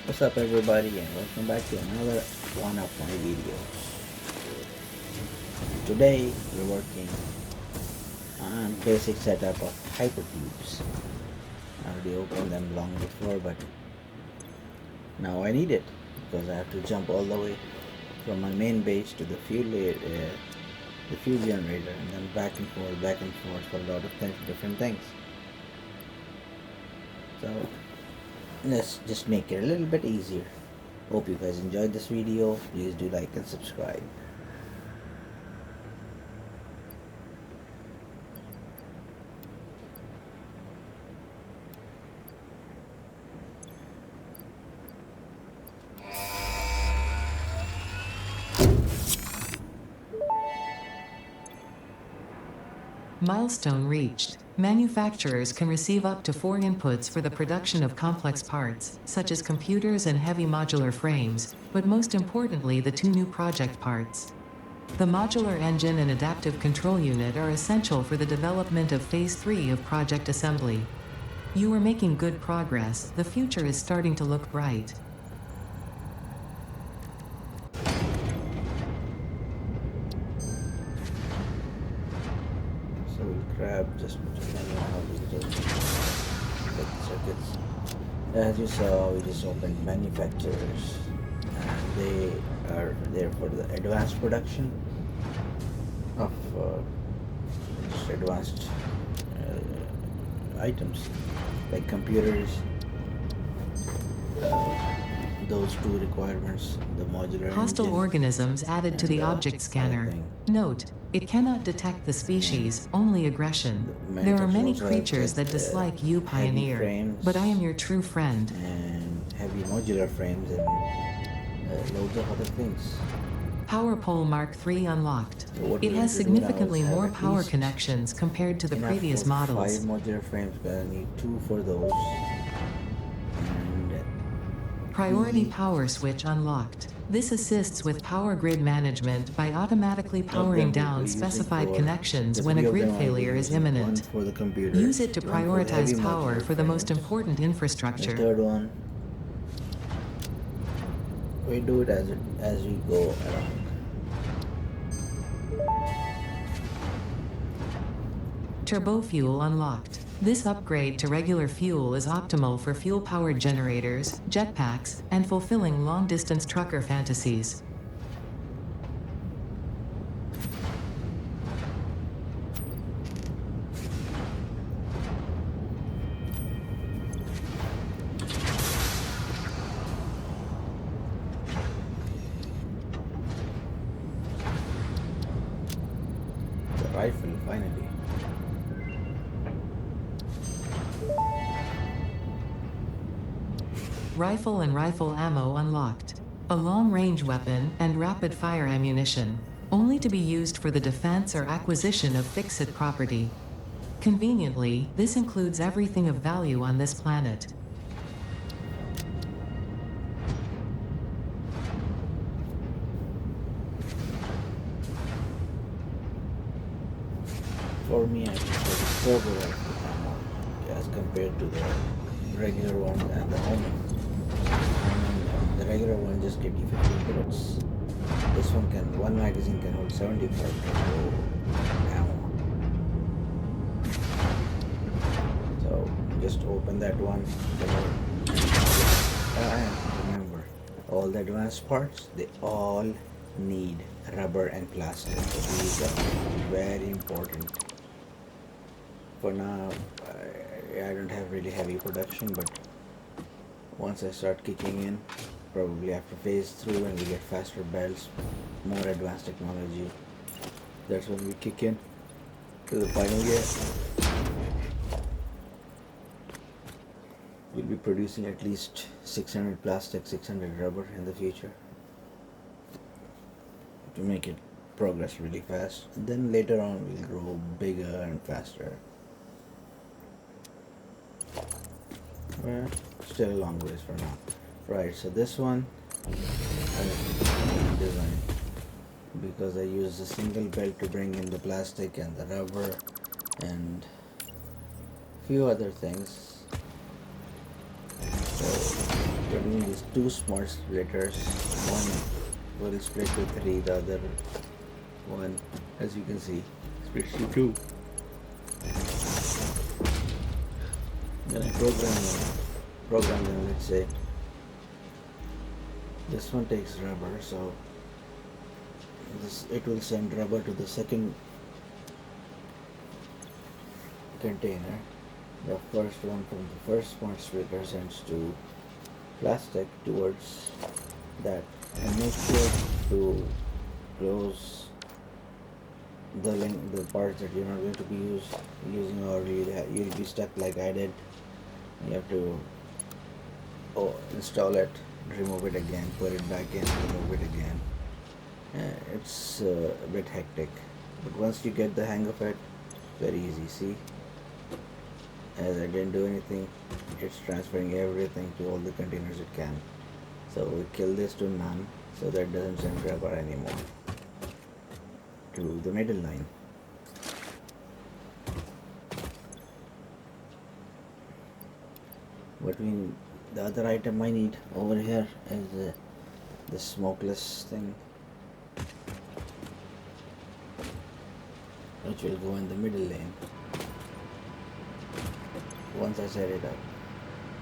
What's up everybody and welcome back to another one of my videos. Today we're working on basic setup of hypertubes. I already opened them long before, but now I need it because I have to jump all the way from my main base to the fuel generator, and then back and forth for a lot of different things. So let's just make it a little bit easier. Hope you guys enjoyed this video. Please do like and subscribe. Milestone reached. Manufacturers can receive up to 4 inputs for the production of complex parts, such as computers and heavy modular frames, but most importantly the 2 new project parts. The modular engine and adaptive control unit are essential for the development of Phase 3 of project assembly. You are making good progress. The future is starting to look bright. So we'll grab just menu of these circuits. As you saw, we just opened manufacturers, and they are there for the advanced production of just advanced items like computers. Those two requirements, the modular Hostile engine organisms added to and the the object other scanner. thing. Note, it cannot detect the species, only aggression. The There are many manufacturers also have creatures that dislike you, heavy Pioneer, frames but I am your true friend. and heavy modular frames and loads of other things. Power Pole Mark III unlocked. So what It we're has going to do now significantly is have more at power least connections compared to the enough previous for models. 5 modular frames. We're gonna need 2 for those, and Priority we power switch unlocked. This assists with power grid management by automatically powering of them down we're using specified for connections the when a 3 of grid them. I'll be failure is using one imminent. for the computer, Use it to one for the heavy prioritize power modular for the most frames, important the infrastructure. third one we do it as we go along. Turbo fuel unlocked. This upgrade to regular fuel is optimal for fuel-powered generators, jetpacks, and fulfilling long-distance trucker fantasies. The rifle finally. Rifle and rifle ammo unlocked. A long-range weapon and rapid-fire ammunition, only to be used for the defense or acquisition of fixed property. Conveniently, this includes everything of value on this planet. For me, I prefer the turbo rifle ammo as compared to the regular one and the homing. The regular one just gives you 15 bullets. This one magazine can hold 75 turbo ammo. So just open that one. And remember, all the advanced parts, they all need rubber and plastic. So these are very important. For now, I don't have really heavy production, but once I start kicking in, probably after phase 3 when we get faster belts, more advanced technology, that's when we kick in to the final gear. We'll be producing at least 600 plastic, 600 rubber in the future to make it progress really fast. And then later on we'll grow bigger and faster. Well, still a long ways for now. Right, so this one I designed because I use a single belt to bring in the plastic and the rubber and few other things. So Between these two smart splitters, one will split to 3, the other one, as you can see, splits to 2. Then I program them, let's say this one takes rubber, so it will send rubber to the second container. The first one from the first smart splitter sends to plastic towards that, and make sure to close the parts that you're not going to be using, or you'll be stuck like I did. You have to install it, remove it again, put it back in, remove it again. It's a bit hectic, but once you get the hang of it, very easy. See, as I didn't do anything, it's transferring everything to all the containers it can. So we kill this to none, so that doesn't send rubber anymore to the middle line. Between the other item I need over here is the smokeless thing, which will go in the middle lane once I set it up.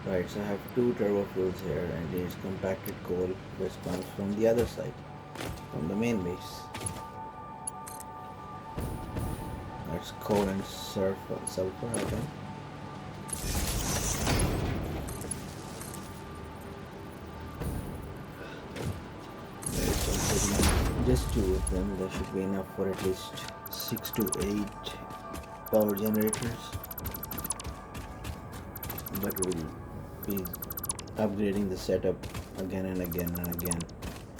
Right, so I have 2 turbo fuels here, and there's compacted coal which comes from the other side, from the main base. That's coal and sulfur, I think. Just 2 of them, there should be enough for at least 6 to 8 power generators, but we'll be upgrading the setup again and again and again,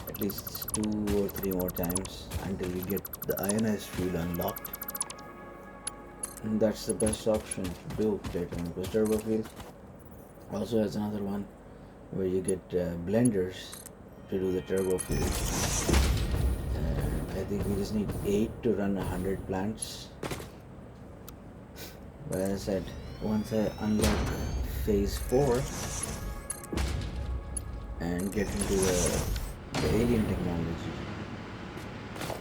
at least 2 or 3 more times until we get the ionized fuel unlocked. And that's the best option to do later on, because turbo fuel also has another one where you get blenders to do the turbo fuel. I think we just need 8 to run 100 plants. But as I said, once I unlock phase 4 and get into the alien technology,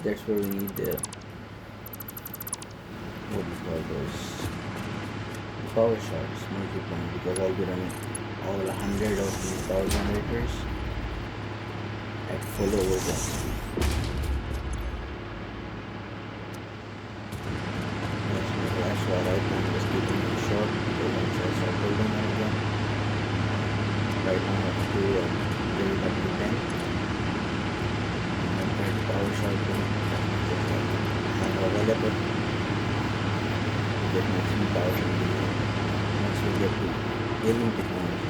that's where we need what do you call those power shots, multi-plant, because I'll be running all 100 of these power generators at full overclock speed. So right now I'm just keeping it short until once I start building them again. Right now I have to build up to 10. And then try to power shot them as much as I have available to get maximum power from the once we get to alien technology.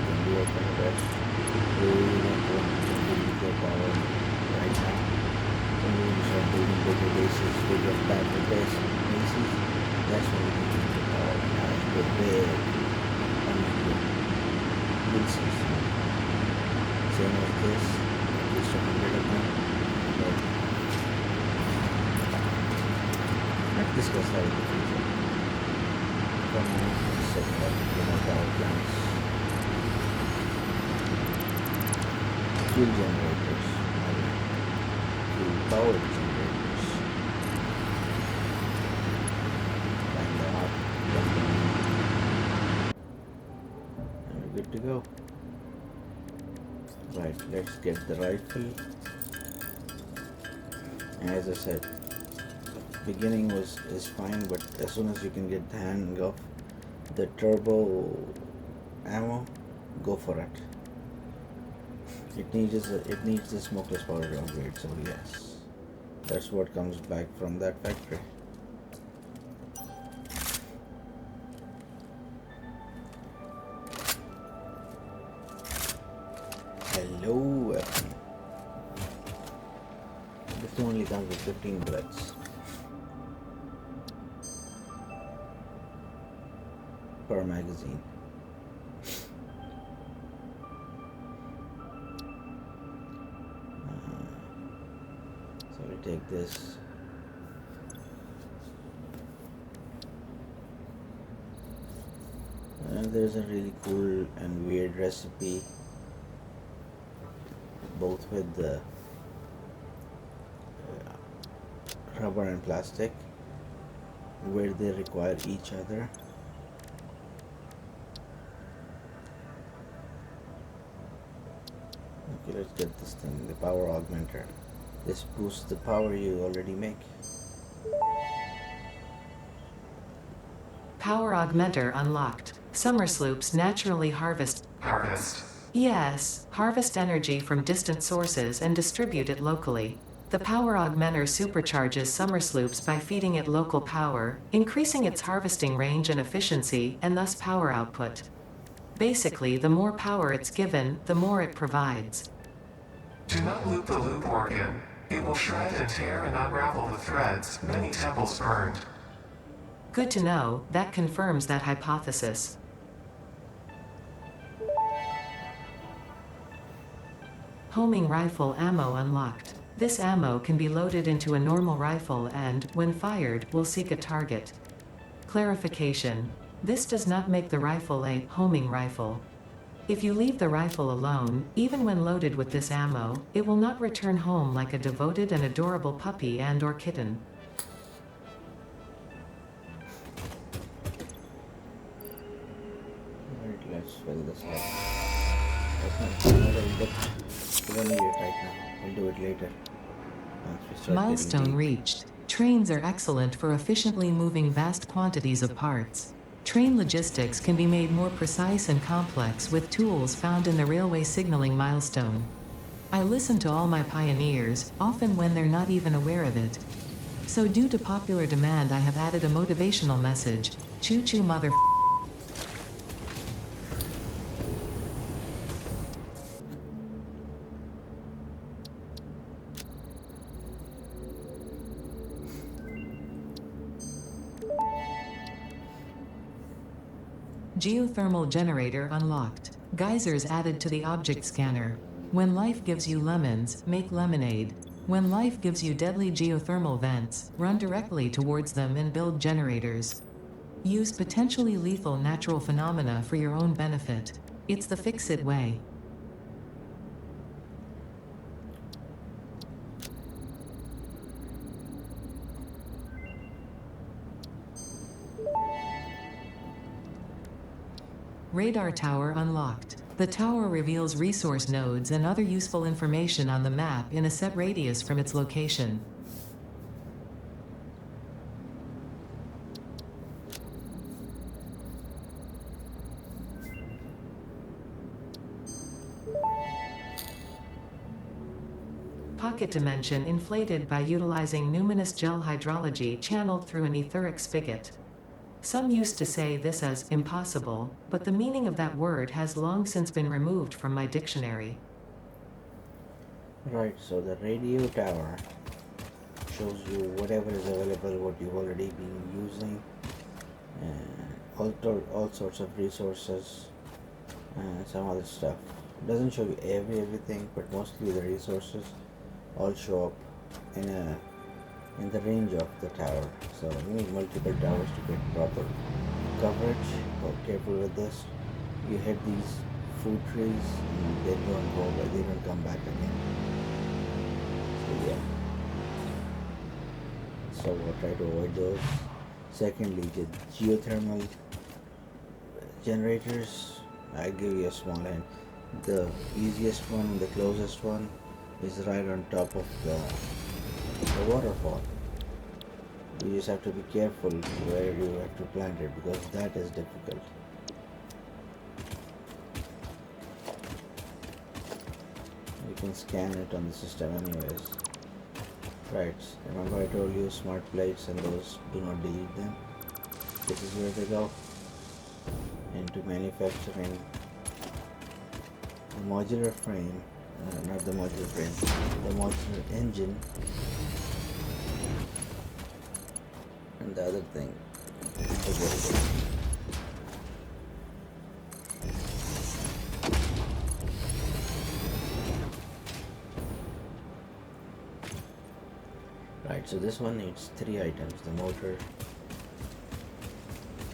Then we are going to rest. We don't want to nuclear power right now. When we start building bigger bases, bigger battery bases, that's when we need to power. Now the big build system. Same as this, at least 100 of them. But let's discuss that in the future. For now, I'm setting up more power plants. Fuel generators. Power generators. Line them up, plug them in, and we're good to go. Right, let's get the rifle. As I said, beginning is fine, but as soon as you can get the hang of the turbo ammo, go for it. It needs the smokeless powder to upgrade, so yes. That's what comes back from that factory. Hello, weapon. This only comes with 15 bullets per magazine. Take this. And there's a really cool and weird recipe, both with the rubber and plastic, where they require each other. Okay, let's get this thing, the power augmenter. This boosts the power you already make. Power augmenter unlocked. Summer sloops naturally harvest. Yes, harvest energy from distant sources and distribute it locally. The power augmenter supercharges summer sloops by feeding it local power, increasing its harvesting range and efficiency, and thus power output. Basically, the more power it's given, the more it provides. Do not loop the loop organ. It will shred and tear and unravel the threads, many temples burned. Good to know, that confirms that hypothesis. Homing rifle ammo unlocked. This ammo can be loaded into a normal rifle and, when fired, will seek a target. Clarification. This does not make the rifle a homing rifle. If you leave the rifle alone, even when loaded with this ammo, it will not return home like a devoted and adorable puppy and/or kitten. Alright, let's fill this up. That's not we don't need it right now. We'll do it later. Once we start Milestone getting deep. reached. Trains are excellent for efficiently moving vast quantities of parts. Train logistics can be made more precise and complex with tools found in the railway signaling milestone. I listen to all my pioneers, often when they're not even aware of it. So due to popular demand, I have added a motivational message. Choo choo mother. Geothermal generator unlocked. Geysers added to the object scanner. When life gives you lemons, make lemonade. When life gives you deadly geothermal vents, run directly towards them and build generators. Use potentially lethal natural phenomena for your own benefit. It's the fix-it way. Radar tower unlocked. The tower reveals resource nodes and other useful information on the map in a set radius from its location. Pocket dimension inflated by utilizing numinous gel hydrology channeled through an etheric spigot. Some used to say this as impossible, but the meaning of that word has long since been removed from my dictionary. Right, so the radio tower shows you whatever is available, what you've already been using, all sorts of resources, and some other stuff. It doesn't show you everything, but mostly the resources all show up in the range of the tower. So you need multiple towers to get proper coverage. Be careful with this. You hit these food trees and they don't go away, they don't come back again. So yeah. So we'll try to avoid those. Secondly, the geothermal generators, I'll give you a small hint. The easiest one, the closest one, is right on top of the waterfall. You just have to be careful where you have to plant it, because that is difficult. You can scan it on the system anyways. Right, remember I told you smart plates and those, do not delete them. This is where they go. Into manufacturing the modular frame, not the modular frame, the modular engine, and the other thing. Right, so this one needs 3 items: the motor,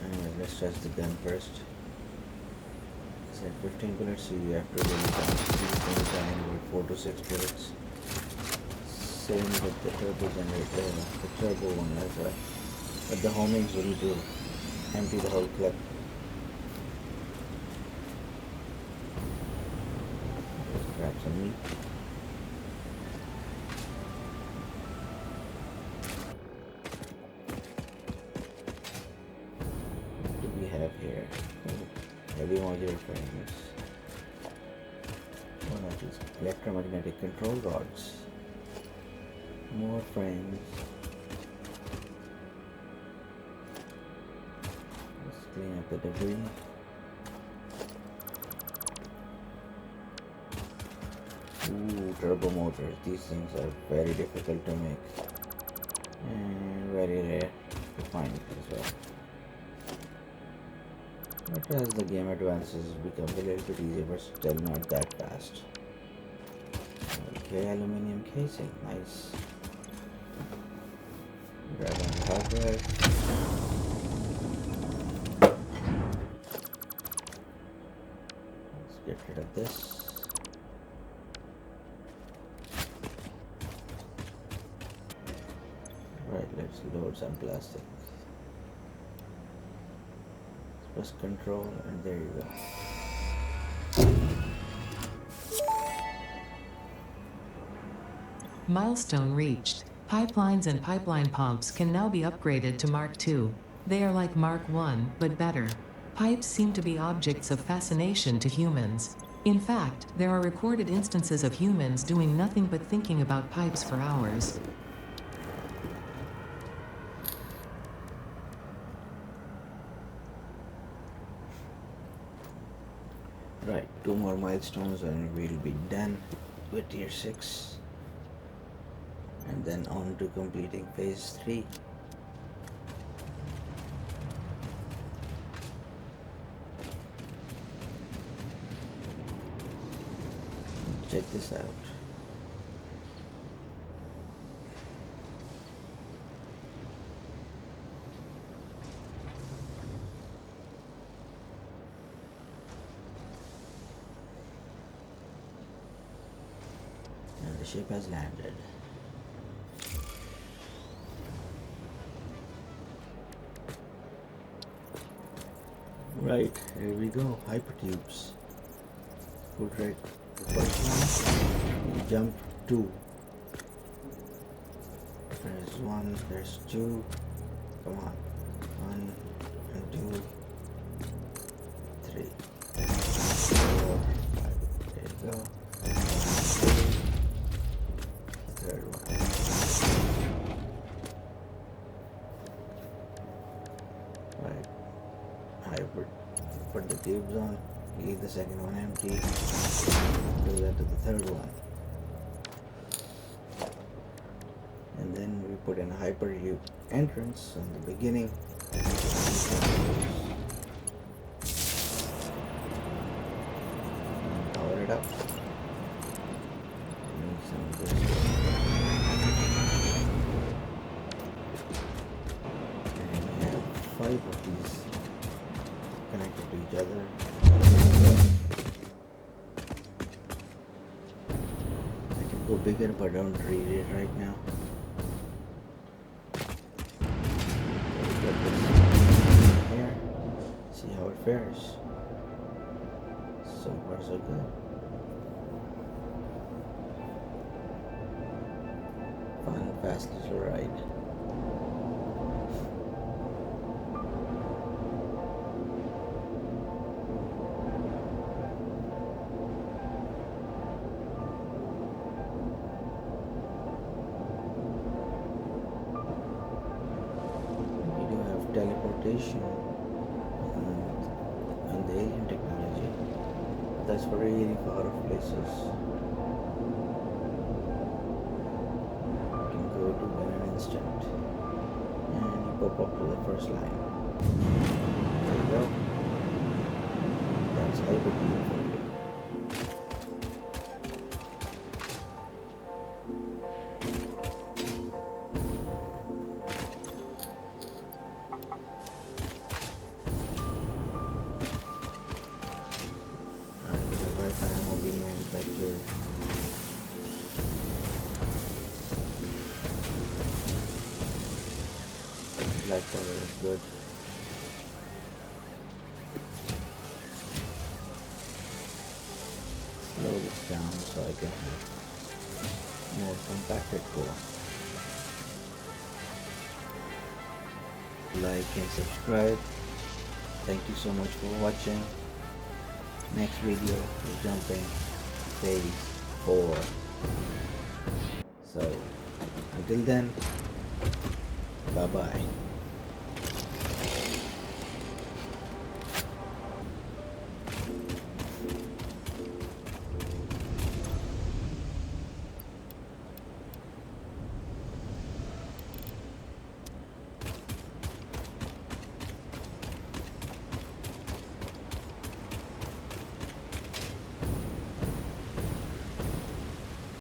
and let's test the gun first. said 15 bullets, so you have to really design with 4 to 6 bullets. Same with the turbo generator, the turbo one as well. But the homings will do empty the whole clip. Let's grab some meat. What do we have here? Heavy modular frames. One of these electromagnetic control rods. More frames. Let's clean up the debris. Ooh, turbo motors. These things are very difficult to make and very rare to find as well. But as the game advances, it becomes a little bit easier, but still not that fast. Okay, aluminium casing, nice. Grab on hardware. Let's get rid of this. Right, let's load some plastic. Let's press control and there you go. Milestone reached. Pipelines and pipeline pumps can now be upgraded to Mark II. They are like Mark I, but better. Pipes seem to be objects of fascination to humans. In fact, there are recorded instances of humans doing nothing but thinking about pipes for hours. Right, 2 more milestones and we'll be done with tier 6. And then on to completing phase 3. Check this out. And the ship has landed. Right, here we go, hypertubes. Put right the first one, jump 2. There's 1, there's 2. Come on. 1 and 2, 3, 4, 5. There you go. 1, 2. Third one. Right. I put the tubes on, leave the second one empty, do that to the third one. And then we put in a hypertube entrance on the beginning. Power it up. Need some of this. And we have 5 of these connected to each other. I can go bigger, but don't read it right now. Get this here. See how it fares. So far, so good. Fun, fast little ride. Teleportation and the alien technology. That's for really far off places. You can go to in an instant and you pop up to the first line. There you go. That's hypertube for you. black color is good. Slow this down so I can have more compacted core. Like and subscribe. Thank you so much for watching. Next video is jumping phase 4. So until then, bye bye.